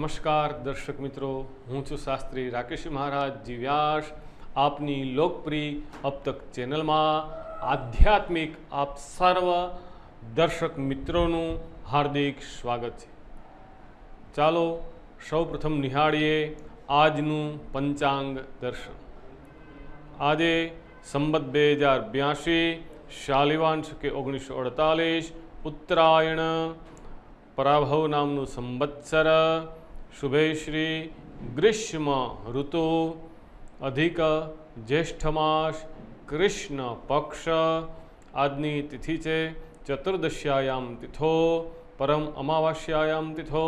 નમસ્કાર દર્શક મિત્રો, હું છું શાસ્ત્રી રાકેશ મહારાજ જી વ્યાસ. આપની લોકપ્રિય અબ તક ચેનલમાં આધ્યાત્મિક આપ સર્વ દર્શક મિત્રોનું હાર્દિક સ્વાગત છે. ચાલો સૌપ્રથમ નિહાળીએ આજનું પંચાંગ દર્શન. આજે સંવત 2082 શાલિવાંશ કે 1948 ઉત્તરાયણ પરાભવ નામનું સંવત્સર શુભે શ્રી ગ્રીષ્મ ઋતુ અધિક જ્યેષ્ઠ માસ કૃષ્ણ પક્ષ. આજની તિથિ છે ચતુર્દશ્યાયામ તિથો પરમ અમાવાસ્યાયામ તિથો.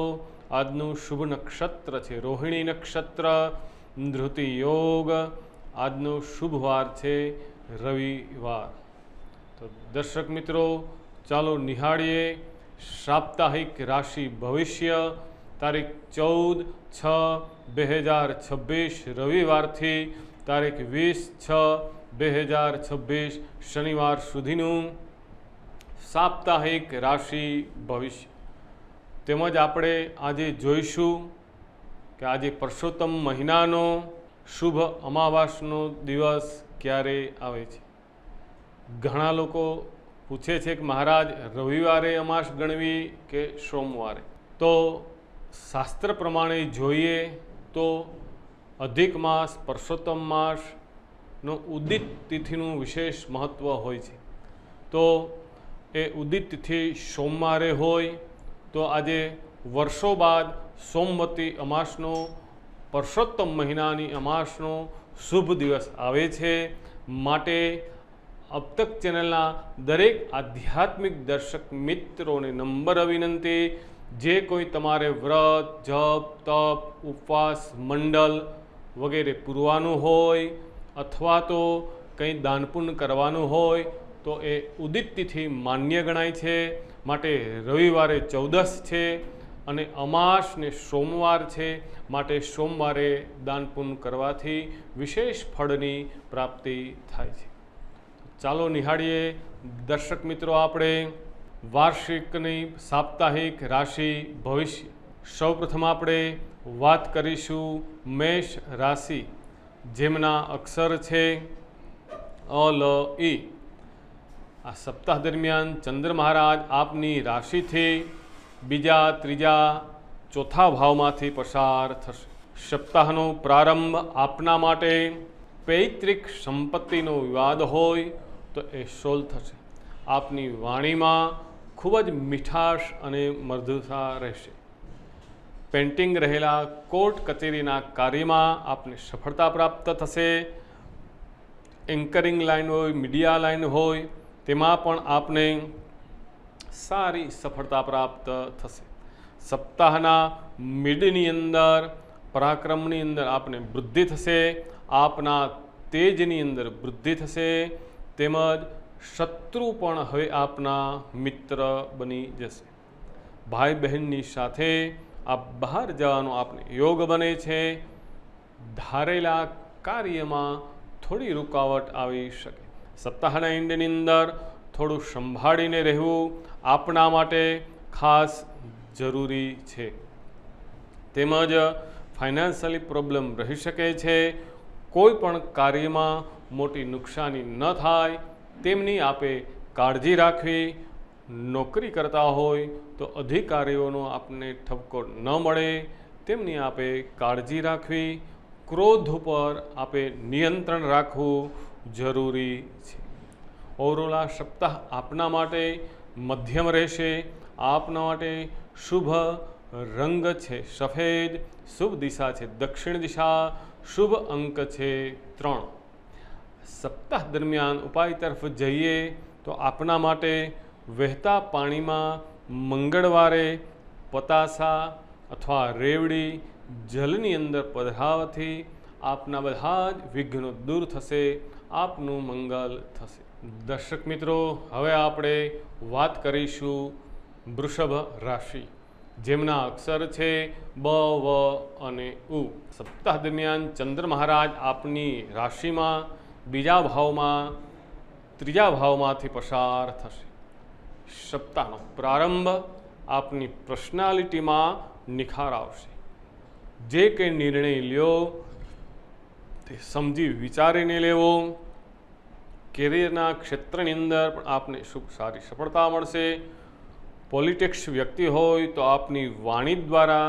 આજનું શુભ નક્ષત્ર છે રોહિણી નક્ષત્ર ધૃતિ યોગ. આજનો શુભ વાર છે રવિવાર. તો દર્શક મિત્રો ચાલો નિહાળીએ સાપ્તાહિક રાશિ ભવિષ્ય તારીખ 14/6/2026 રવિવારથી તારીખ 20/6/2026 શનિવાર સુધીનું સાપ્તાહિક રાશિ ભવિષ્ય. તેમજ આપણે આજે જોઈશું કે આજે પરસોત્તમ મહિનાનો શુભ અમાવાસનો દિવસ ક્યારે આવે છે. ઘણા લોકો પૂછે છે કે મહારાજ રવિવારે અમાસ ગણવી કે સોમવારે? તો શાસ્ત્ર પ્રમાણે જોઈએ તો અધિક માસ પરસોત્તમ માસનો ઉદિત તિથિનું વિશેષ મહત્ત્વ હોય છે. તો એ ઉદિત તિથિ સોમવારે હોય તો આજે વર્ષો બાદ સોમવતી અમાસનો પરસોત્તમ મહિનાની અમાસનો શુભ દિવસ આવે છે. માટે અબ તક ચેનલના દરેક આધ્યાત્મિક દર્શક મિત્રોને નમ્ર વિનંતી, જે કોઈ તમારે વ્રત જપ તપ ઉપવાસ મંડળ વગેરે પૂરવાનું હોય અથવા તો કંઈ દાનપુણ્ય કરવાનું હોય તો એ ઉદિત તિથિ માન્ય ગણાય છે. માટે રવિવારે 14 છે અને અમાસ ને સોમવાર છે. માટે સોમવારે દાનપુણ્ય કરવાથી વિશેષ ફળની પ્રાપ્તિ થાય છે. ચાલો નિહાળીએ દર્શક મિત્રો આપણે વાર્ષિકની સાપ્તાહિક રાશિ ભવિષ્ય. સૌપ્રથમ આપણે વાત કરીશું મેષ રાશિ, જેમના અક્ષર છે અ લ ઈ. આ સપ્તાહ દરમિયાન ચંદ્ર મહારાજ આપની રાશિથી બીજા ત્રીજા ચોથા ભાવમાંથી પસાર થશે. સપ્તાહનો પ્રારંભ આપના માટે પૈતૃક સંપત્તિનો વિવાદ હોય તો એ સોલ્વ થશે. આપની વાણીમાં ખૂબ જ મીઠાશ અને મૃદુતા રહેશે. પેન્ડિંગ રહેલા કોર્ટ કચેરીના કાર્યમાં આપને સફળતા પ્રાપ્ત થશે. એન્કરિંગ લાઈન હોય, મીડિયા લાઈન હોય, તેમાં પણ આપને સારી સફળતા પ્રાપ્ત થશે. સપ્તાહના મિડની અંદર પરાક્રમની અંદર આપને વૃદ્ધિ થશે. આપના તેજની અંદર વૃદ્ધિ થશે. તેમજ શત્રુ પણ હવે આપના મિત્ર બની જશે. ભાઈ બહેનની સાથે આપ બહાર જવાનો આપને યોગ બને છે. ધારેલા કાર્યમાં થોડી રૂકાવટ આવી શકે. સપ્તાહના એન્ડની અંદર થોડું સંભાળીને રહેવું આપના માટે ખાસ જરૂરી છે. તેમજ ફાઇનાન્શિયલી પ્રોબ્લેમ રહી શકે છે. કોઈ પણ કાર્યમાં મોટી નુકસાની ન થાય તેમની આપે કાળજી રાખવી. નોકરી કરતા હોય તો અધિકારીઓનો આપને ઠપકો ન મળે તેમની આપે કાળજી રાખવી. ક્રોધ ઉપર આપે નિયંત્રણ રાખવું જરૂરી છે. ઓવરઓલ આ સપ્તાહ આપના માટે મધ્યમ રહેશે. આપના માટે શુભ રંગ છે સફેદ, શુભ દિશા છે દક્ષિણ દિશા, શુભ અંક છે 3. સપ્તાહ દરમિયાન ઉપાય તરફ જઈએ તો આપના માટે વહેતા પાણીમાં મંગળવારે પતાસા અથવા રેવડી જલની અંદર પધરાવવાથી આપના બધા જ વિઘ્નો દૂર થશે. આપનું મંગલ થશે. દર્શક મિત્રો હવે આપણે વાત કરીશું વૃષભ રાશિ, જેમના અક્ષર છે બ વ અને ઉ. સપ્તાહ દરમિયાન ચંદ્ર મહારાજ આપની રાશિમાં બીજા ભાવમાં ત્રીજા ભાવમાંથી પસાર થશે. સપ્તાહનો પ્રારંભ આપની પર્સનાલિટીમાં નિખાર આવશે. જે કંઈ નિર્ણય લ્યો તે સમજી વિચારીને લેવો. કેરિયરના ક્ષેત્રની અંદર પણ આપને સારી સફળતા મળશે. પોલિટિક્સ વ્યક્તિ હોય તો આપની વાણી દ્વારા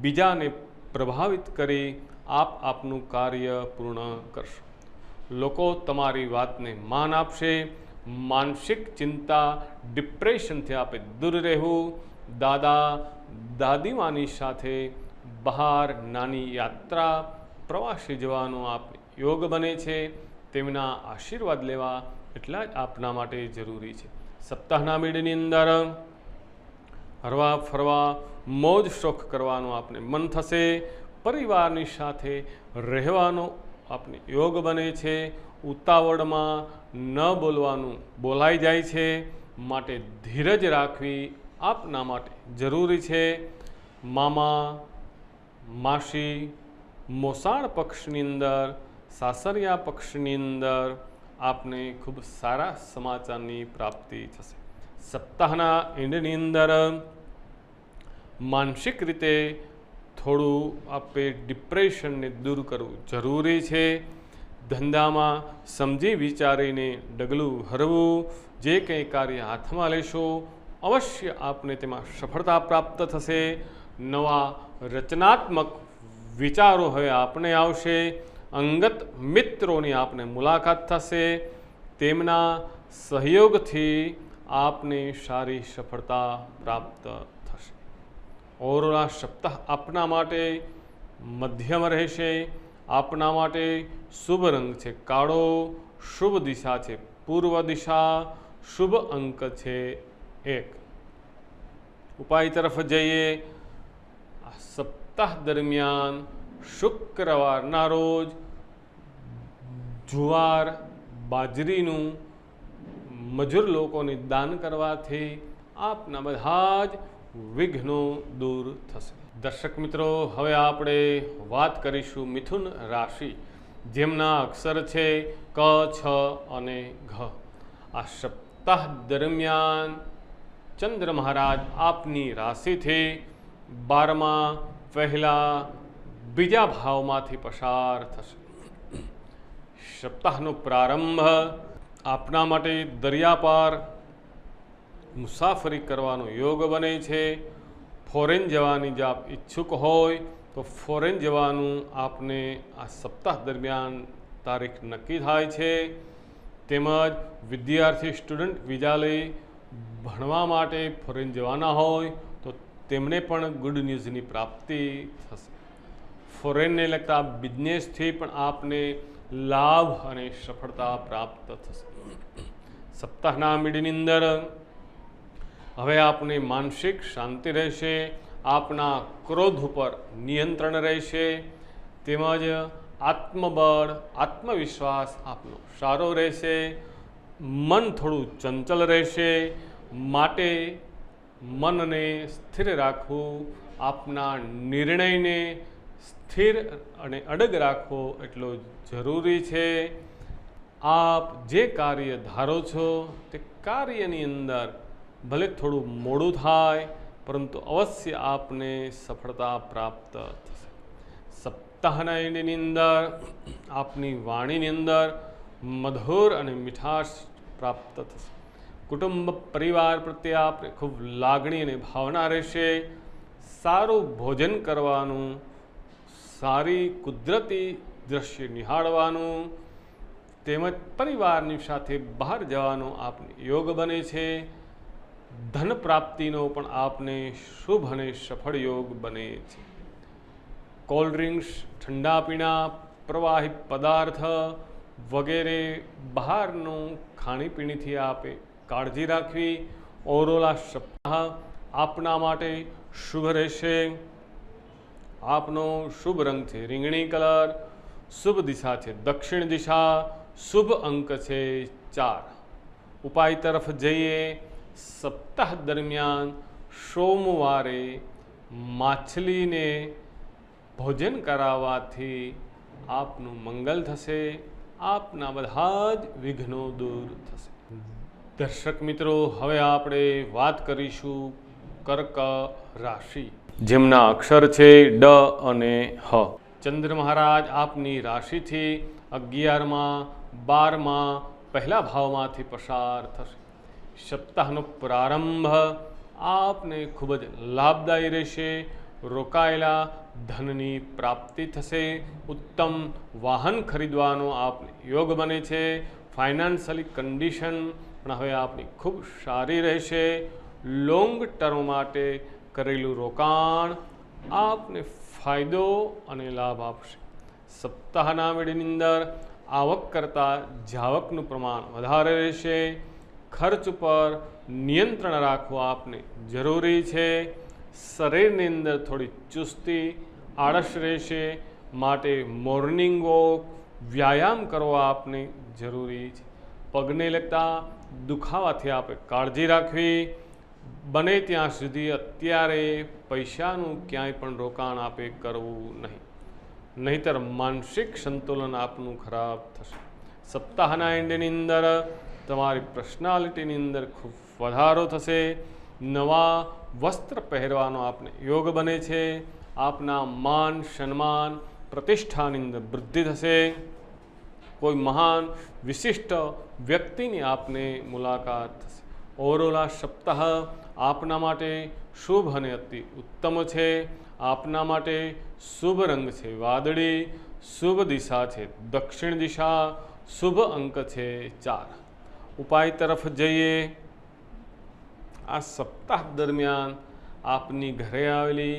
બીજાને પ્રભાવિત કરી આપનું કાર્ય પૂર્ણ કરશો. લોકો તમારી વાતને માન આપશે. માનસિક ચિંતા ડિપ્રેશનથી આપે દૂર રહેવું. દાદા દાદીમાની સાથે બહાર નાની યાત્રા પ્રવાસે જવાનો આપને યોગ બને છે. તેમના આશીર્વાદ લેવા એટલા જ આપના માટે જરૂરી છે. સપ્તાહના મિડની અંદર હરવા ફરવા મોજ શોખ કરવાનું આપને મન થશે. પરિવારની સાથે રહેવાનો આપને યોગ બને છે. ઉતાવળમાં ન બોલવાનું બોલાઈ જાય છે, માટે ધીરજ રાખવી આપના માટે જરૂરી છે. મામા માસી મોસાળ પક્ષની અંદર સાસરિયા પક્ષની અંદર આપને ખૂબ સારા સમાચારની પ્રાપ્તિ થશે. સપ્તાહના એન્ડની અંદર માનસિક રીતે થોડું આપે ડિપ્રેશનને દૂર કરવું જરૂરી છે. ધંધામાં સમજી વિચારીને ડગલું ભરવું. જે કંઈ કાર્ય હાથમાં લેશો અવશ્ય આપને તેમાં સફળતા પ્રાપ્ત થશે. નવા રચનાત્મક વિચારો હવે આપને આવશે. અંગત મિત્રોની આપને મુલાકાત થશે. તેમના સહયોગથી આપને સારી સફળતા પ્રાપ્ત થશે. ઓરોલા સપ્તાહ આપના માટે મધ્યમ રહેશે. આપના માટે શુભ રંગ છે કાળો. શુભ દિશા છે પૂર્વ દિશા. શુભ અંક છે 1. ઉપાય તરફ જઈએ. આ સપ્તાહ દરમિયાન શુક્રવારના રોજ જુવાર બાજરીનું મજૂર લોકોને દાન કરવાથી આપના બધા જ વિઘ્નો દૂર થશે. દર્શક મિત્રો, હવે આપણે વાત કરીશું મિથુન રાશિ, જેમના અક્ષર છે ક, છ અને ઘ. આ સપ્તાહ દરમિયાન ચંદ્ર મહારાજ આપની રાશિથી 12મા પહેલા બીજા ભાવમાંથી પસાર થશે. સપ્તાહનો પ્રારંભ આપના માટે દરિયા પાર મુસાફરી કરવાનો યોગ બને છે. ફોરેન જવાની જો આપ ઈચ્છુક હોય તો ફોરેન જવાનું આપને આ સપ્તાહ દરમિયાન તારીખ નક્કી થાય છે. તેમજ વિદ્યાર્થી સ્ટુડન્ટ વિઝા લઈ ભણવા માટે ફોરેન જવાના હોય તો તેમને પણ ગુડ ન્યૂઝની પ્રાપ્તિ થશે. ફોરેનને લગતા બિઝનેસથી પણ આપને લાભ અને સફળતા પ્રાપ્ત થશે. સપ્તાહના મિડની અંદર હવે આપને માનસિક શાંતિ રહેશે. આપના ક્રોધ ઉપર નિયંત્રણ રહેશે. તેમજ આત્મબળ આત્મવિશ્વાસ આપનો સારો રહેશે. મન થોડું ચંચલ રહેશે, માટે મનને સ્થિર રાખવું, આપના નિર્ણયને સ્થિર અને અડગ રાખવો એટલો જરૂરી છે. આપ જે કાર્ય ધારો છો તે કાર્યની અંદર ભલે થોડું મોડું થાય, પરંતુ અવશ્ય આપને સફળતા પ્રાપ્ત થશે. સપ્તાહના એન્ડની અંદર આપની વાણીની અંદર મધુર અને મીઠાશ પ્રાપ્ત થશે. કુટુંબ પરિવાર પ્રત્યે આપને ખૂબ લાગણી અને ભાવના રહેશે. સારું ભોજન કરવાનું, સારી કુદરતી દ્રશ્ય નિહાળવાનું, તેમજ પરિવારની સાથે બહાર જવાનો આપને યોગ બને છે. ધન પ્રાપ્તિનો પણ આપને શુભ અને સફળ યોગ બને છે. કોલ્ડ ડ્રિંક્સ, ઠંડા પીણા, પ્રવાહી પદાર્થ વગેરે બહારનું ખાણીપીણીથી આપે કાળજી રાખવી. ઓરોલા સપ્તાહ આપના માટે શુભ રહેશે. આપનો શુભ રંગ છે રીંગણી કલર. શુભ દિશા છે દક્ષિણ દિશા. શુભ અંક છે 4. ઉપાય તરફ જઈએ. સપ્તાહ દરમિયાન સોમવારે માછલીને ભોજન કરાવવાથી આપનું મંગલ થશે. આપના બધા જ વિઘ્નો દૂર થશે. દર્શક મિત્રો, હવે આપણે વાત કરીશું કર્ક રાશિ, જેમના અક્ષર છે ડ અને હ. ચંદ્ર મહારાજ આપની રાશિથી 11માં 12માં પહેલા ભાવમાંથી પસાર થશે. સપ્તાહનો પ્રારંભ આપને ખૂબ જ લાભદાયી રહેશે. રોકાયેલા ધનની પ્રાપ્તિ થશે. ઉત્તમ વાહન ખરીદવાનો આપને યોગ બને છે. ફાઇનાન્શિયલી કન્ડિશન પણ હવે આપની ખૂબ સારી રહેશે. લોંગ ટર્મ માટે કરેલું રોકાણ આપને ફાયદો અને લાભ આપશે. સપ્તાહના મિડની અંદર આવક કરતાં જાવકનું પ્રમાણ વધારે રહેશે. ખર્ચ ઉપર નિયંત્રણ રાખવું આપને જરૂરી છે. શરીરની અંદર થોડી ચુસ્તી આળસ રહેશે, માટે મોર્નિંગ વોક વ્યાયામ કરવો આપને જરૂરી છે. પગને લગતા દુખાવાથી આપણે કાળજી રાખવી. બને ત્યાં સુધી અત્યારે પૈસાનું ક્યાંય પણ રોકાણ આપે કરવું નહીં, નહીંતર માનસિક સંતુલન આપનું ખરાબ થશે. સપ્તાહના એન્ડની અંદર તમારી પર્સનાલિટીની અંદર ખૂબ વધારો થશે. નવા વસ્ત્ર પહેરવાનો આપને યોગ બને છે. આપના માન સન્માન પ્રતિષ્ઠાની અંદર વૃદ્ધિ થશે. કોઈ મહાન વિશિષ્ટ વ્યક્તિની આપને મુલાકાત થશે. ઓવરઓલ આ સપ્તાહ આપના માટે શુભ અને અતિ ઉત્તમ છે. આપના માટે શુભ રંગ છે વાદળી, શુભ દિશા છે દક્ષિણ દિશા, શુભ અંક છે 4. ઉપાય તરફ જઈએ. આ સપ્તાહ દરમિયાન આપની ઘરે આવેલી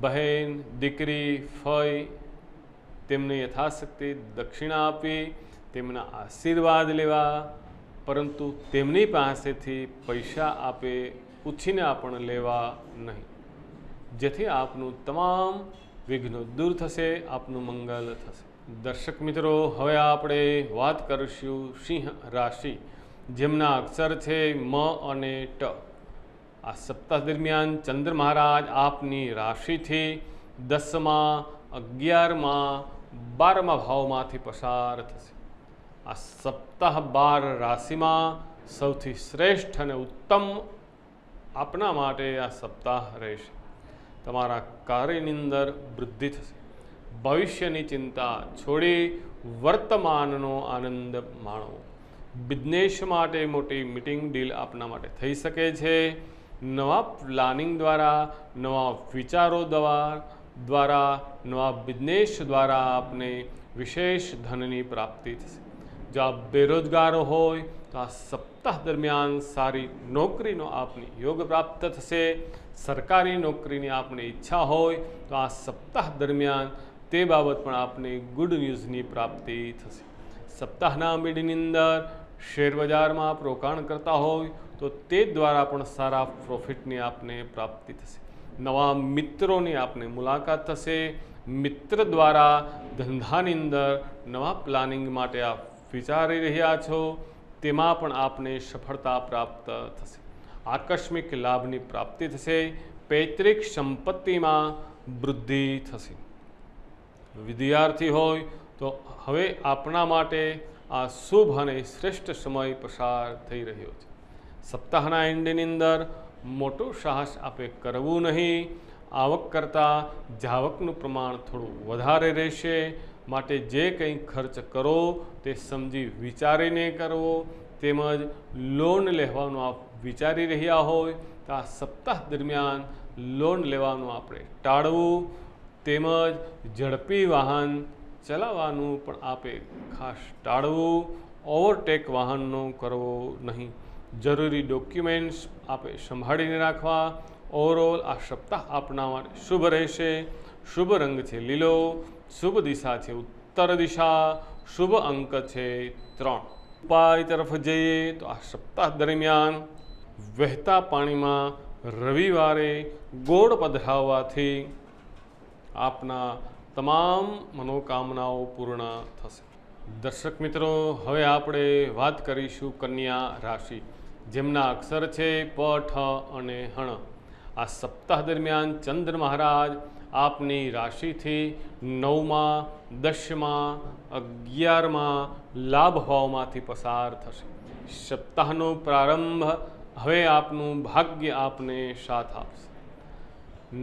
બહેન, દીકરી, ફઈ તેમને યથાશક્તિ દક્ષિણા આપી, તેમના આશીર્વાદ લેવા, પરંતુ તેમની પાસેથી પૈસા આપે પૂછીને પણ લેવા નહીં, જેથી આપનું તમામ વિઘ્નો દૂર થશે, આપનું મંગલ થશે. દર્શક મિત્રો, હવે આપણે વાત કરીશું સિંહ રાશિ, જેમના અક્ષર છે મ અને ટ. આ સપ્તાહ દરમિયાન ચંદ્ર મહારાજ આપની રાશિથી 10માં, 11માં, 12મા ભાવમાંથી પસાર થશે. આ સપ્તાહ 12 રાશિમાં સૌથી શ્રેષ્ઠ અને ઉત્તમ આપના માટે આ સપ્તાહ રહેશે. તમારા કાર્યની અંદર વૃદ્ધિ થશે. ભવિષ્યની ચિંતા છોડી વર્તમાનનો આનંદ માણો. બિઝનેસ માટે મોટી મીટિંગ ડીલ આપના માટે થઈ શકે છે. નવા પ્લાનિંગ દ્વારા, નવા વિચારો દ્વારા, નવા બિઝનેસ દ્વારા આપને વિશેષ ધનની પ્રાપ્તિ થશે. જો આપ બેરોજગાર હોય તો આ સપ્તાહ દરમિયાન સારી નોકરીનો આપને યોગ પ્રાપ્ત થશે. સરકારી નોકરીની આપની ઈચ્છા હોય તો આ સપ્તાહ દરમિયાન તે બાબત પણ આપને ગુડ ન્યૂઝની પ્રાપ્તિ થશે. સપ્તાહના મિડની અંદર શેર બજારમાં આપ રોકાણ કરતા હોય તો તે દ્વારા પણ સારા પ્રોફિટની આપને પ્રાપ્તિ થશે. નવા મિત્રોની આપને મુલાકાત થશે. મિત્ર દ્વારા ધંધાની અંદર નવા પ્લાનિંગ માટે આપ વિચારી રહ્યા છો, તેમાં પણ આપને સફળતા પ્રાપ્ત થશે. આકસ્મિક લાભની પ્રાપ્તિ થશે. પૈતૃક સંપત્તિમાં વૃદ્ધિ થશે. વિદ્યાર્થી હોય તો હવે આપણા માટે આ શુભ અને શ્રેષ્ઠ સમય પસાર થઈ રહ્યો છે. સપ્તાહના એન્ડની અંદર મોટું સાહસ આપે કરવું નહીં. આવક કરતાં જાવકનું પ્રમાણ થોડું વધારે રહેશે, માટે જે કંઈ ખર્ચ કરો તે સમજી વિચારીને કરવો. તેમજ લોન લેવાનું આપ વિચારી રહ્યા હોય તો આ સપ્તાહ દરમિયાન લોન લેવાનું આપણે ટાળવું. તેમજ ઝડપી વાહન ચલાવવાનું પણ આપે ખાસ ટાળવું. ઓવરટેક વાહનનો કરવો નહીં. જરૂરી ડોક્યુમેન્ટ્સ આપે સંભાળીને રાખવા. ઓવરઓલ આ સપ્તાહ આપના માટે શુભ રહેશે. શુભ રંગ છે લીલો, શુભ દિશા છે ઉત્તર દિશા, શુભ અંક છે 3. ઉપાય તરફ જઈએ તો આ સપ્તાહ દરમિયાન વહેતા પાણીમાં રવિવારે ગોળ પધરાવવાથી આપના તમામ મનોકામનાઓ પૂર્ણ થશે. દર્શક મિત્રો, હવે આપણે વાત કરીશું કન્યા રાશિ, જેમના અક્ષર છે પ, ઠ અને હણ. આ સપ્તાહ દરમિયાન ચંદ્ર મહારાજ આપની રાશિથી 9માં, 10માં, 11માં લાભ ભાવમાંથી પસાર થશે. સપ્તાહનો પ્રારંભ હવે આપનું ભાગ્ય આપને સાથ આપશે।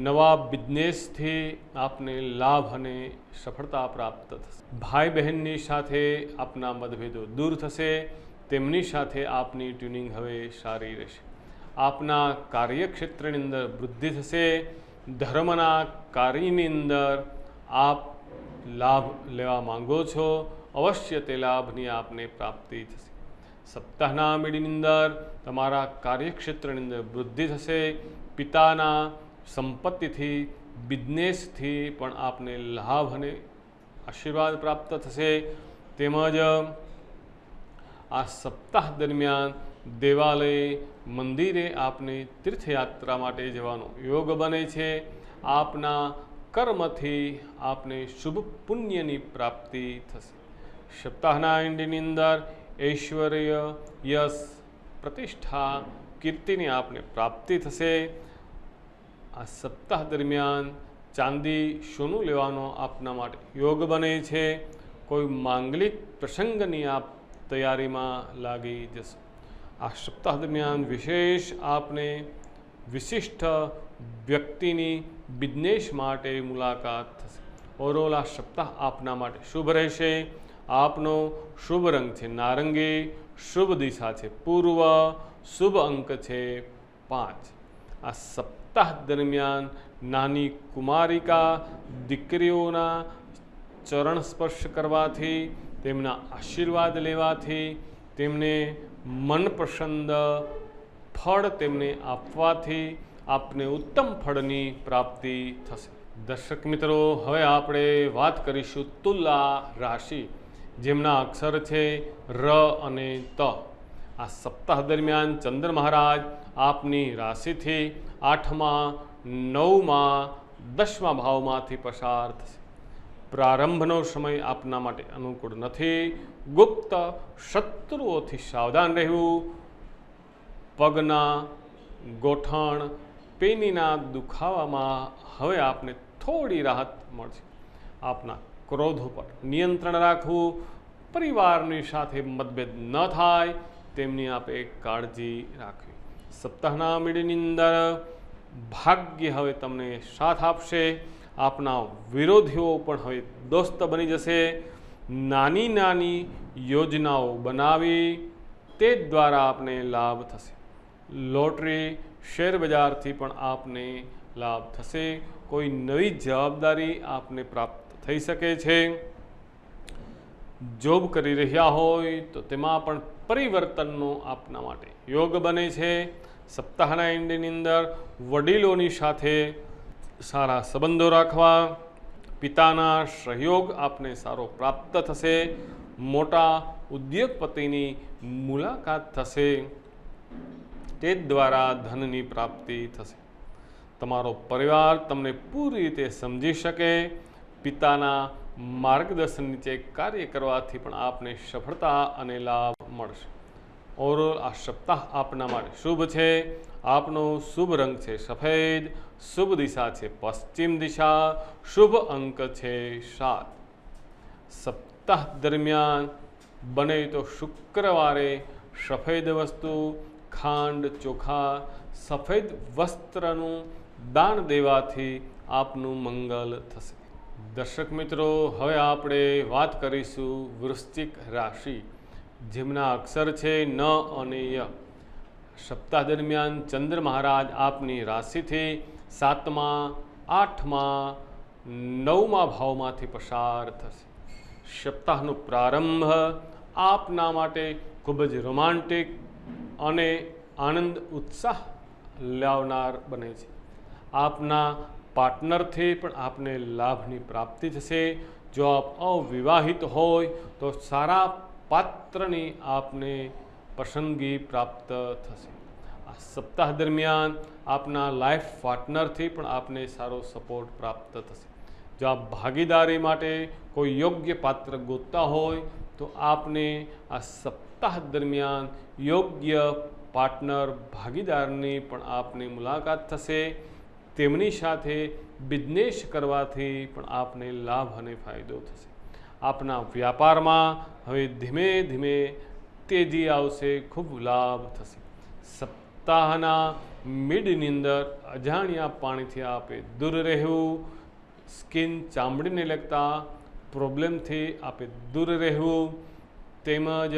નવા બિઝનેસથી આપને લાભ અને સફળતા પ્રાપ્ત થશે। ભાઈ બહેનની સાથે આપના મતભેદો દૂર થશે, તેમની સાથે આપની ટ્યુનિંગ હવે સારી રહેશે। આપના કાર્યક્ષેત્રની અંદર વૃદ્ધિ થશે। ધર્મના કાર્યની અંદર આપ લાભ લેવા માંગો છો, અવશ્ય તે લાભની આપને પ્રાપ્તિ થશે। સપ્તાહના મીડિયની અંદર તમારા કાર્યક્ષેત્રની અંદર વૃદ્ધિ થશે। પિતાના સંપત્તિથી, બિઝનેસથી પણ આપને લાભ અને આશીર્વાદ પ્રાપ્ત થશે। તેમજ આ સપ્તાહ દરમિયાન દેવાલય, મંદિરે આપને તીર્થયાત્રા માટે જવાનો યોગ બને છે। આપના કર્મથી આપને શુભ પુણ્યની પ્રાપ્તિ થશે। સપ્તાહના એન્ડની અંદર ઐશ્વર્ય, યશ, પ્રતિષ્ઠા, કીર્તિની આપને પ્રાપ્તિ થશે। આ સપ્તાહ દરમિયાન ચાંદી, સોનું લેવાનો આપના માટે યોગ બને છે। કોઈ માંગલિક પ્રસંગની આપ તૈયારીમાં લાગી જશો। આ સપ્તાહ દરમિયાન વિશેષ આપને વિશિષ્ટ વ્યક્તિની બિઝનેસ માટે મુલાકાત થશે। ઓવરઓલ આ સપ્તાહ આપના માટે શુભ રહેશે। આપનો શુભ રંગ છે નારંગી, શુભ દિશા છે પૂર્વ, શુભ અંક છે 5। આ સપ્તાહ દરમિયાન નાની કુમારિકા દીકરીઓના ચરણ સ્પર્શ કરવાથી, તેમના આશીર્વાદ લેવાથી, તેમને મનપસંદ ફળ તેમને આપવાથી આપને ઉત્તમ ફળની પ્રાપ્તિ થશે। દર્શક મિત્રો, હવે આપણે વાત કરીશું તુલા રાશિ, જેમના અક્ષર છે ર અને ત। આ સપ્તાહ દરમિયાન ચંદ્ર મહારાજ આપની રાશિથી 8મા, 9મા, 10મા ભાવમાંથી પસાર થશે। પ્રારંભનો સમય આપના માટે અનુકૂળ નથી। ગુપ્ત શત્રુઓથી સાવધાન રહેવું। પગના ગોઠણ, પેનીના દુખાવામાં હવે આપને થોડી રાહત મળશે। આપના ક્રોધ ઉપર નિયંત્રણ રાખવું। પરિવારની સાથે મતભેદ ન થાય તેમની આપે કાળજી રાખવી। સપ્તાહના મીડિયની અંદર ભાગ્ય હવે તમને સાથ આપશે। આપના વિરોધીઓ પણ હવે દોસ્ત બની જશે। નાની નાની યોજનાઓ બનાવી તે દ્વારા આપને લાભ થશે। લોટરી, શેર બજારથી પણ આપને લાભ થશે। કોઈ નવી જવાબદારી આપને પ્રાપ્ત થઈ શકે છે। જોબ કરી રહ્યા હોય તો તેમાં પણ પરિવર્તનનો આપના માટે યોગ બને છે। સપ્તાહના એન્ડની અંદર વડીલોની સાથે સારા સંબંધો રાખવા। પિતાના સહયોગ આપને સારો પ્રાપ્ત થશે। મોટા ઉદ્યોગપતિની મુલાકાત થશે, તે દ્વારા ધનની પ્રાપ્તિ થશે। તમારો પરિવાર તમને પૂરી રીતે સમજી શકે। પિતાના માર્ગદર્શન નીચે કાર્ય કરવાથી પણ આપને સફળતા અને લાભ મળશે। ઓવરઓલ આ સપ્તાહ આપના માટે શુભ છે। આપનો શુભ રંગ છે સફેદ, શુભ દિશા છે પશ્ચિમ દિશા, શુભ અંક છે 7। સપ્તાહ દરમિયાન બને તો શુક્રવારે સફેદ વસ્તુ, ખાંડ, ચોખા, સફેદ વસ્ત્રનું દાન દેવાથી આપનું મંગલ થશે। દર્શક મિત્રો, હવે આપણે વાત કરીશું વૃશ્ચિક રાશિ, જેમના અક્ષર છે ન અને ય। સપ્તાહ દરમિયાન ચંદ્ર મહારાજ આપની રાશિથી 7મા, 8મા, 9મા ભાવમાંથી પસાર થશે। સપ્તાહનો પ્રારંભ આપના માટે ખૂબ જ રોમાંટિક અને આનંદ ઉત્સાહ લાવનાર બને છે। આપના પાર્ટનરથી પણ આપને લાભની પ્રાપ્તિ થશે। જો આપ અવિવાહિત હોય તો સારા પાત્રની આપને પસંદગી પ્રાપ્ત થશે। આ સપ્તાહ દરમિયાન આપના લાઈફ પાર્ટનરથી પણ આપને સારો સપોર્ટ પ્રાપ્ત થશે। જો આપ ભાગીદારી માટે કોઈ યોગ્ય પાત્ર ગોતતા હોય તો આપને આ સપ્તાહ દરમિયાન યોગ્ય પાર્ટનર, ભાગીદારની પણ આપને મુલાકાત થશે। તેમની સાથે બિઝનેસ કરવાથી પણ આપને લાભ અને ફાયદો થશે। આપના વ્યાપારમાં હવે ધીમે ધીમે તેજી આવશે, ખૂબ લાભ થશે। સપ્તાહના મિડની અંદર અજાણ્યા પાણીથી આપે દૂર રહેવું, સ્કિન ચામડીને લગતા પ્રોબ્લેમથી આપે દૂર રહેવું, તેમજ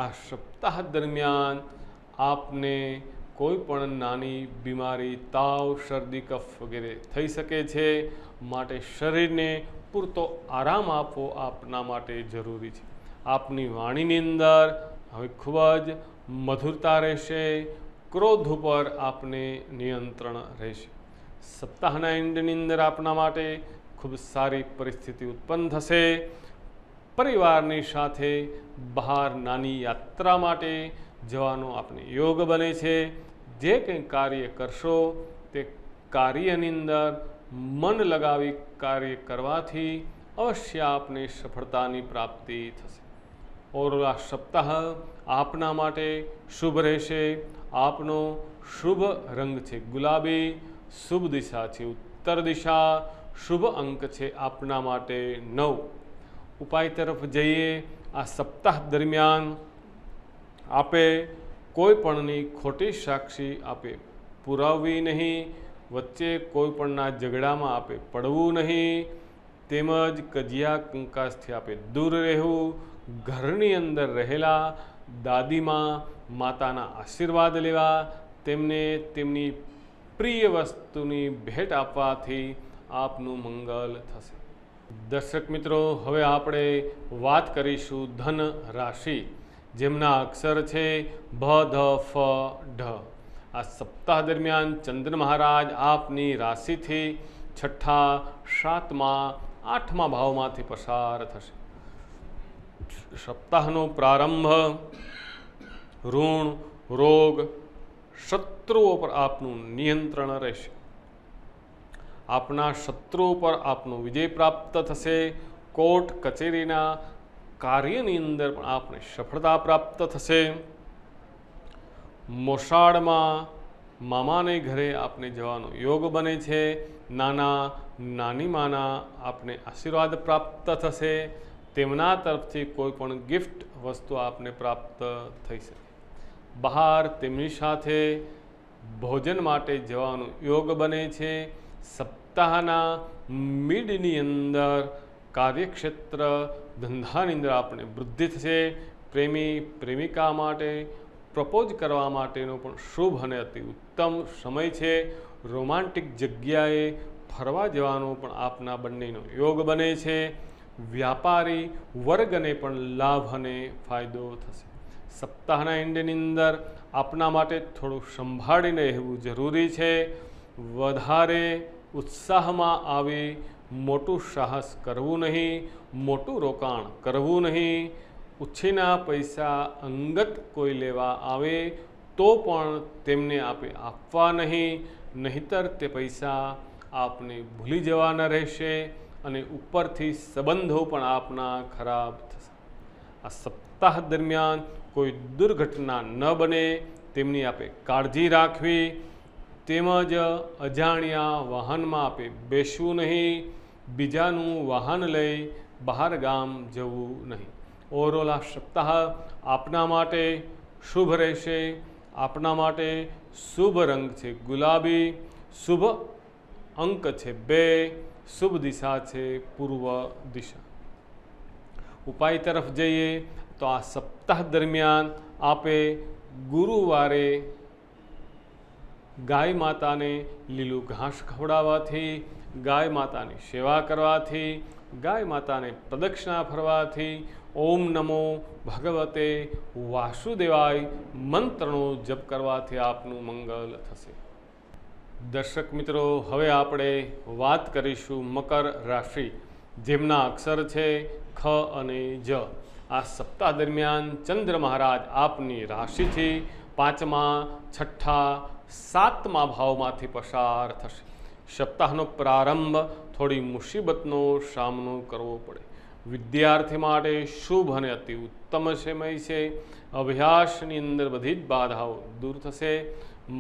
આ સપ્તાહ દરમિયાન આપને કોઈ પણ નાની બીમારી, તાવ, શરદી, કફ વગેરે થઈ શકે છે, માટે શરીરને પૂરતો આરામ આપવો આપના માટે જરૂરી છે. આપની વાણીની અંદર હવે ખૂબ જ મધુરતા રહેશે, ક્રોધ ઉપર આપને નિયંત્રણ રહેશે. સપ્તાહના એન્ડની અંદર આપના માટે ખૂબ સારી પરિસ્થિતિ ઉત્પન્ન થશે. પરિવારની સાથે બહાર નાની યાત્રા માટે જવાનો આપને યોગ બને છે. જે કંઈ કાર્ય કરશો તે કાર્યની અંદર મન લગાવી કાર્ય કરવાથી અવશ્ય આપને સફળતાની પ્રાપ્તિ થશે. ઓર આ સપ્તાહ આપના માટે શુભ રહેશે. આપનો શુભ રંગ છે ગુલાબી, શુભ દિશા છે ઉત્તર દિશા, શુભ અંક છે આપના માટે 9. ઉપાય તરફ જઈએ. આ સપ્તાહ દરમિયાન આપે કોઈ પણની ખોટી સાક્ષી આપે પુરાવવી નહીં, વચ્ચે કોઈ પણના ઝઘડામાં આપે પડવું નહીં, તેમજ કજિયા કંકાસથી આપે દૂર રહેવું. ઘરની અંદર રહેલા દાદીમાં, માતાના આશીર્વાદ લેવા, તેમને તેમની પ્રિય વસ્તુની ભેટ આપવાથી આપનું મંગલ થશે. દર્શક મિત્રો, હવે આપણે વાત કરીશું ધન રાશિ, જેમના અક્ષર છે ભ, ધ, ફ, ઢ. આ સપ્તાહ દરમિયાન ચંદ્ર મહારાજ આપની રાશિથી 6ઠ્ઠા, 7મા, 8મા ભાવમાંથી પસાર થશે. સપ્તાહનો પ્રારંભ ઋણ, રોગ, શત્રુઓ પર આપનું નિયંત્રણ રહેશે. આપના શત્રુઓ પર આપનો વિજય પ્રાપ્ત થશે. કોર્ટ કચેરીના કાર્યની અંદર પણ આપને સફળતા પ્રાપ્ત થશે. મોસાળમાં મામાને ઘરે આપને જવાનો યોગ બને છે. નાની માના આપને આશીર્વાદ પ્રાપ્ત થશે. તેમના તરફથી કોઈ પણ ગિફ્ટ વસ્તુ આપને પ્રાપ્ત થઈ શકે. બહાર તેમની સાથે ભોજન માટે જવાનો યોગ બને છે. સપ્તાહના મિડની અંદર કાર્યક્ષેત્ર, ધંધાની અંદર આપણે વૃદ્ધિ થશે. પ્રેમી પ્રેમિકા માટે પ્રપોઝ કરવા માટેનો પણ શુભ અને અતિ ઉત્તમ સમય છે. રોમાન્ટિક જગ્યાએ ફરવા જવાનો પણ આપના બંનેનો યોગ બને છે. વ્યાપારી વર્ગને પણ લાભ અને ફાયદો થશે. સપ્તાહના એન્ડની અંદર આપના માટે થોડું સંભાળીને રહેવું જરૂરી છે. વધારે ઉત્સાહમાં આવી મોટું સાહસ કરવું નહીં, મોટું રોકાણ કરવું નહીં. ઉછીના પૈસા અંગત કોઈ લેવા આવે તો પણ તેમને આપે આપવા નહીં, નહીતર તે પૈસા આપને ભૂલી જવાના રહેશે અને ઉપરથી સંબંધો પણ આપના ખરાબ થશે. આ સપ્તાહ દરમિયાન કોઈ દુર્ઘટના ન બને તેમની આપે કાળજી રાખવી. તેમજ અજાણ્યા વાહનમાં આપે બેસવું નહીં, બીજાનું વાહન લઈ બહાર ગામ જવું નહીં. ઓવરઓલ આ સપ્તાહ આપના માટે શુભ રહેશે. આપના માટે શુભ રંગ છે ગુલાબી, શુભ અંક છે 2, શુભ દિશા છે પૂર્વ દિશા. ઉપાય તરફ જઈએ તો આ સપ્તાહ દરમિયાન આપે ગુરુવારે ગાય માતાને લીલું ઘાસ ખવડાવવાથી, ગાય માતાની સેવા કરવાથી, ગાય માતાને પ્રદક્ષિણા ફરવાથી, ઓમ નમો ભગવતે વાસુદેવાય મંત્રનો જપ કરવાથી આપનું મંગલ થશે. દર્શક મિત્રો, હવે આપણે વાત કરીશું મકર રાશિ, જેમના અક્ષર છે ખ અને જ. આ સપ્તાહ દરમિયાન ચંદ્ર મહારાજ આપની રાશિથી 5મા, 6ઠ્ઠા, 7મા ભાવમાંથી પસાર થશે. સપ્તાહનો પ્રારંભ થોડી મુસીબતનો સામનો કરવો પડે. વિદ્યાર્થી માટે શુભ અને અતિ ઉત્તમ સમય છે. અભ્યાસની અંદર બધી જ બાધાઓ દૂર થશે.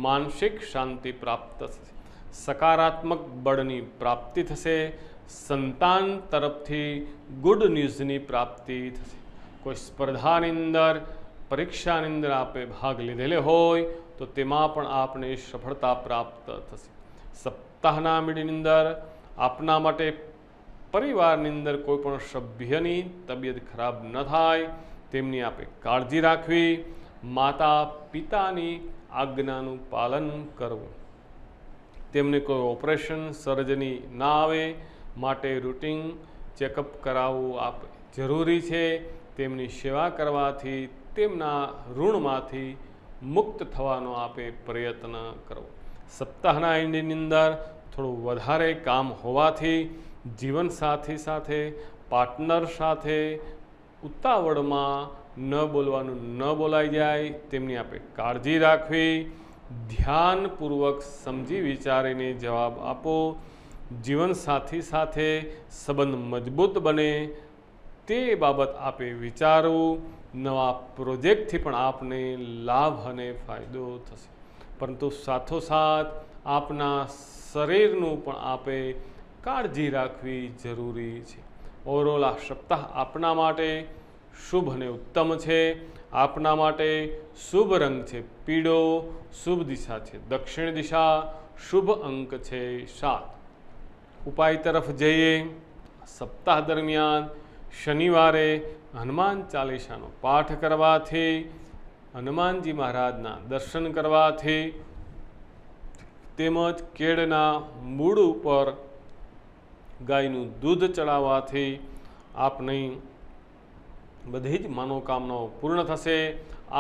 માનસિક શાંતિ પ્રાપ્ત થશે. સકારાત્મક બળની પ્રાપ્તિ થશે. સંતાન તરફથી ગુડ ન્યૂઝની પ્રાપ્તિ થશે. કોઈ સ્પર્ધાની અંદર પરીક્ષાની અંદર આપે ભાગ લીધેલો હોય તો તેમાં પણ આપને સફળતા પ્રાપ્ત થશે. સપ્તાહના મિડની અંદર આપના માટે પરિવારની અંદર કોઈ પણ સભ્યની તબિયત ખરાબ ન થાય તેમની આપે કાળજી રાખવી. માતા પિતાની આજ્ઞાનું પાલન કરવું. તેમને કોઈ ઓપરેશન સર્જરી ના આવે માટે રૂટીન ચેકઅપ કરાવવું આપ જરૂરી છે. તેમની સેવા કરવાથી તેમના ઋણમાંથી મુક્ત થવાનો આપે પ્રયત્ન કરવો. સપ્તાહના એન્ડની અંદર થોડું વધારે કામ હોવાથી જીવનસાથી સાથે પાર્ટનર સાથે ઉતાવળમાં ન બોલવાનું ન બોલાઈ જાય તેમની આપણે કાળજી રાખવી. ધ્યાનપૂર્વક સમજી વિચારીને જવાબ આપો. જીવનસાથી સાથે સંબંધ મજબૂત બને તે બાબત આપે વિચારવું. નવા પ્રોજેક્ટથી પણ આપને લાભ અને ફાયદો થશે, પરંતુ સાથોસાથ આપના શરીરનું પણ આપે કાળજી રાખવી જરૂરી છે. ઓવરઓલ આ સપ્તાહ આપના માટે શુભ અને ઉત્તમ છે. આપના માટે શુભ રંગ છે પીળો, શુભ દિશા છે દક્ષિણ દિશા, શુભ અંક છે 7. ઉપાય તરફ જઈએ. સપ્તાહ દરમિયાન શનિવારે હનુમાન ચાલીસાનો પાઠ કરવાથી, હનુમાનજી મહારાજના દર્શન કરવાથી તેમજ કેળના મૂળ ઉપર ગાયનું દૂધ ચડાવવાથી આપની બધી જ મનોકામનાઓ પૂર્ણ થશે,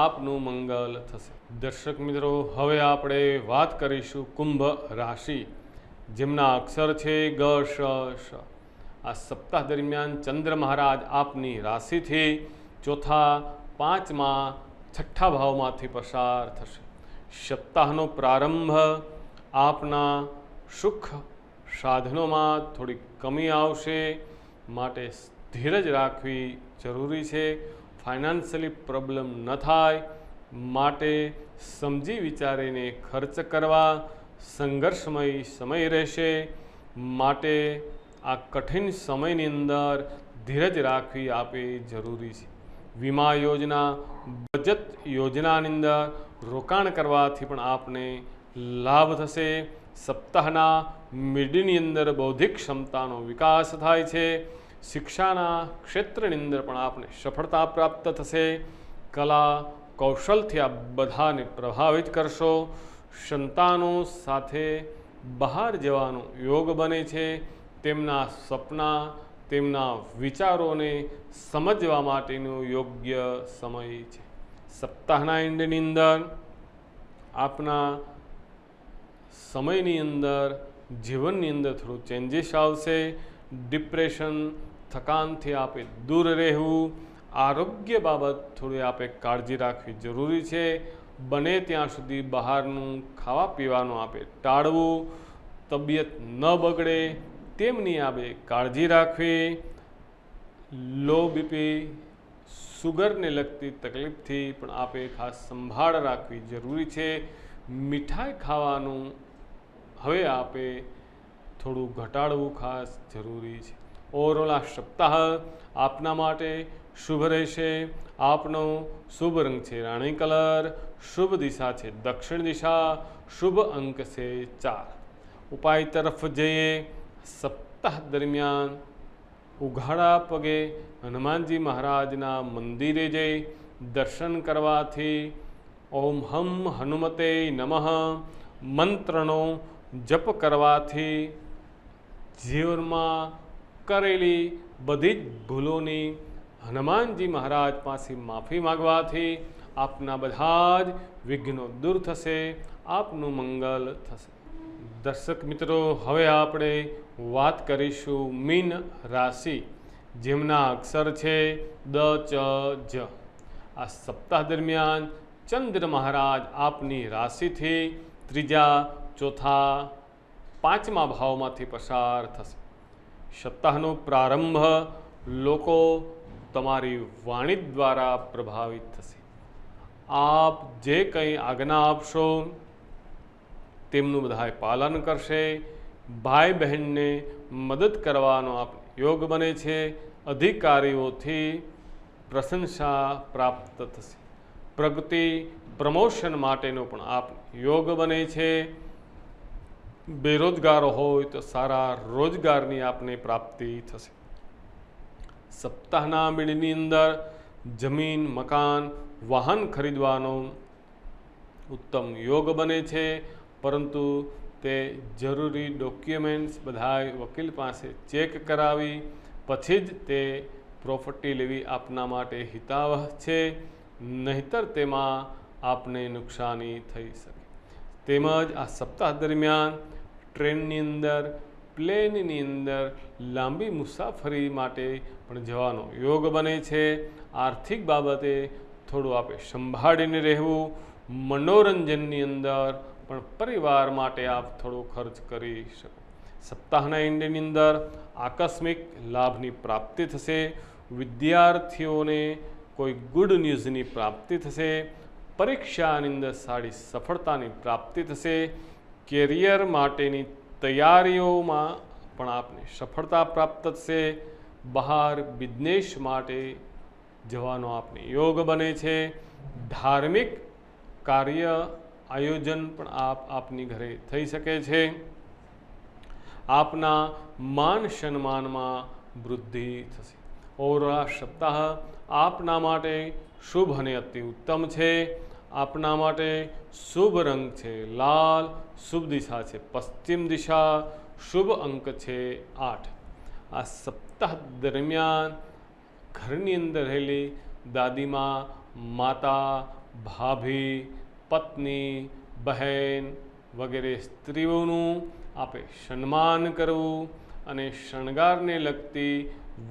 આપનું મંગલ થશે. દર્શક મિત્રો, હવે આપણે વાત કરીશું કુંભ રાશિ, જેમના અક્ષર છે ગ, શ, શ. આ સપ્તાહ દરમિયાન ચંદ્ર મહારાજ આપની રાશિથી ચોથા, પાંચમા, છઠ્ઠા ભાવમાંથી પસાર થશે. સપ્તાહનો પ્રારંભ આપના સુખ સાધનોમાં થોડી કમી આવશે, માટે ધીરજ રાખવી જરૂરી છે. ફાઇનાન્શિયલી પ્રોબ્લેમ ન થાય માટે સમજી વિચારીને ખર્ચ કરવા. સંઘર્ષમય સમય રહેશે માટે આ કઠિન સમયની અંદર ધીરજ રાખવી આપે જરૂરી છે. વીમા યોજના, બચત યોજનાની અંદર રોકાણ કરવાથી પણ આપને લાભ થશે. સપ્તાહના મિડની અંદર બૌદ્ધિક ક્ષમતાનો વિકાસ થાય છે. શિક્ષાના ક્ષેત્રની અંદર પણ આપને સફળતા પ્રાપ્ત થશે. કલા કૌશલથી આ બધાને પ્રભાવિત કરશો. સંતાનો સાથે બહાર જવાનો યોગ બને છે. તેમના સપના, તેમના વિચારોને સમજવા માટેનો યોગ્ય સમય છે. સપ્તાહના એન્ડની અંદર આપના સમયની અંદર જીવનની અંદર થોડું ચેન્જીસ આવશે. ડિપ્રેશન, થકાનથી આપે દૂર રહેવું. આરોગ્ય બાબત થોડી આપે કાળજી રાખવી જરૂરી છે. બને ત્યાં સુધી બહારનું ખાવા પીવાનું આપે ટાળવું. તબિયત ન બગડે તેમની આપે કાળજી રાખવી. લો બીપી, સુગરને લગતી તકલીફથી પણ આપે ખાસ સંભાળ રાખવી જરૂરી છે. મીઠાઈ ખાવાનું હવે આપે થોડું ઘટાડવું ખાસ જરૂરી છે. ઓવરઓલ આ સપ્તાહ આપના માટે શુભ રહેશે. આપનો શુભ રંગ છે રાણી કલર, શુભ દિશા છે દક્ષિણ દિશા, શુભ અંક છે 4. ઉપાય તરફ જઈએ. સપ્તાહ દરમિયાન ઉઘાડા પગે હનુમાનજી મહારાજના મંદિરે જઈ દર્શન કરવાથી ઓમ હમ હનુમતે નમઃ મંત્રનો જપ કરવાથી જીવનમાં કરેલી બધી જ ભૂલોની હનુમાનજી મહારાજ પાસે માફી માગવાથી આપના બધા જ વિઘ્નો દૂર થશે, આપનું મંગલ થશે. દર્શક મિત્રો, હવે આપણે વાત કરીશું મીન રાશિ, જેમના અક્ષર છે દ, ચ, જ. આ સપ્તાહ દરમિયાન ચંદ્ર મહારાજ આપની રાશિથી ત્રીજા, ચોથા, પાંચમા ભાવમાંથી પસાર થશે. સપ્તાહનો પ્રારંભ લોકો તમારી વાણી દ્વારા પ્રભાવિત થશે. આપ જે કંઈ આજ્ઞા આપશો તેમનું બધાએ પાલન કરશે. ભાઈ બહેનને મદદ કરવાનો આપ યોગ બને છે. અધિકારીઓથી પ્રશંસા પ્રાપ્ત થશે. પ્રગતિ પ્રમોશન માટેનો પણ આપ યોગ બને છે. બેરોજગાર હોય તો સારા રોજગારની આપને પ્રાપ્તિ થશે. સપ્તાહના બીડની અંદર જમીન મકાન વાહન ખરીદવાનો ઉત્તમ યોગ બને છે, પરંતુ તે જરૂરી ડોક્યુમેન્ટ્સ બધા વકીલ પાસે ચેક કરાવી પછી જ તે પ્રોપર્ટી લેવી આપના માટે હિતાવહ છે, નહીતર તેમાં આપને નુકસાની થઈ શકે. તેમજ આ સપ્તાહ દરમિયાન ટ્રેનની અંદર પ્લેનની અંદર લાંબી મુસાફરી માટે પણ જવાનો યોગ બને છે. આર્થિક બાબતે થોડું આપે સંભાળીને રહેવું. મનોરંજનની અંદર પણ પરિવાર માટે આપ થોડો ખર્ચ કરી શકો. સપ્તાહના એન્ડની અંદર આકસ્મિક લાભની પ્રાપ્તિ થશે. વિદ્યાર્થીઓને કોઈ ગુડ ન્યૂઝની પ્રાપ્તિ થશે. પરીક્ષાની અંદર સારી સફળતાની પ્રાપ્તિ થશે. કેરિયર માટેની તૈયારીઓમાં પણ આપને સફળતા પ્રાપ્ત થશે. બહાર બિઝનેસ માટે જવાનો આપને યોગ બને છે. ધાર્મિક કાર્ય આયોજન પણ આપની ઘરે થઈ શકે છે. આપના માન સન્માનમાં વૃદ્ધિ થશે. ઓવરઓલ સપ્તાહ આપના માટે શુભ અને અતિ ઉત્તમ છે. આપના માટે શુભ રંગ છે લાલ, શુભ દિશા છે પશ્ચિમ દિશા, શુભ અંક છે 8. આ સપ્તાહ દરમિયાન ઘરની અંદર રહેલી દાદીમા, માતા, ભાભી, પત્ની, બહેન વગેરે સ્ત્રીઓનું આપે સન્માન કરવું અને શણગારને લગતી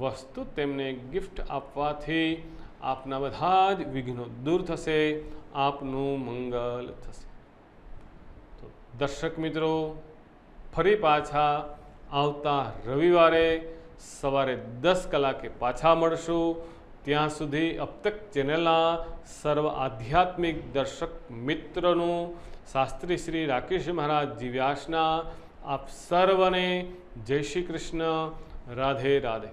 વસ્તુ તેમને ગિફ્ટ આપવાથી આપના બધા જ વિઘ્નો દૂર થશે. આપનું મંગલ થશે. તો દર્શક મિત્રો, ફરી પાછા આવતા રવિવારે સવારે 10 કલાકે પાછા મળશું. ત્યાં સુધી અબ તક ચેનલના સર્વ આધ્યાત્મિક દર્શક મિત્રોનું શાસ્ત્રી શ્રી રાકેશ મહારાજજી વ્યાસના આપ સર્વને જય શ્રી કૃષ્ણ. રાધે રાધે.